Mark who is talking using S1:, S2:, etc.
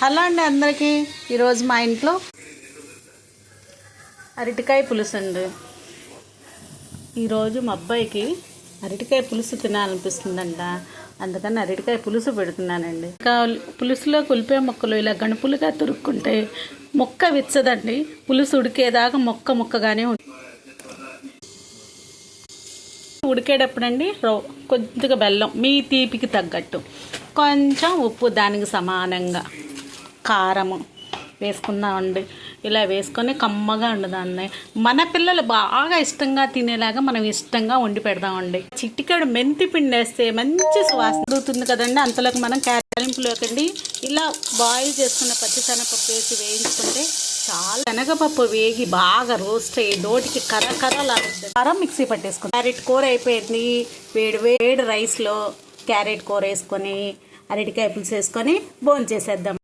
S1: Hello అండి అందరికీ. ఈరోజు మా ఇంట్లో అరటికాయ పులుసు అండి. ఈరోజు మా అబ్బాయికి అరటికాయ పులుసు తినాలనిపిస్తుందంట, అందుకని అరటికాయ పులుసు పెడుతున్నానండి. ఇంకా పులుసులో కులిపే మొక్కలు ఇలా గణపులుగా తురుక్కుంటే మొక్క విచ్చదండి. పులుసు ఉడికేదాకా మొక్కగానే ఉడికేటప్పుడండి కొద్దిగా బెల్లం మీ తీపికి తగ్గట్టు, కొంచెం ఉప్పు దానికి సమానంగా, కారము వేసుకుందామండి. ఇలా వేసుకొని కమ్మగా ఉండదాన్ని మన పిల్లలు బాగా ఇష్టంగా తినేలాగా మనం ఇష్టంగా వండి పెడదామండి. చిటికెడు మెంతి పిండి వేస్తే మంచి సువాసన దూతుంది కదండి. అంతలోకి మనం తాలింపులోకండి ఇలా బాయిల్ చేసుకున్న పచ్చిశనగపప్పు వేసి వేయించుకుంటే చాలా, శనగపప్పు వేగి బాగా రోస్ట్ అయ్యి నోటికి కర్రలాగుతుంది. కారం మిక్సీ పట్టేసుకుంటాం. క్యారెట్ కూర అయిపోయింది. వేడి రైస్లో క్యారెట్ కూర వేసుకొని అరటికాయ పులుసు వేసుకొని భోంచేసేద్దాం.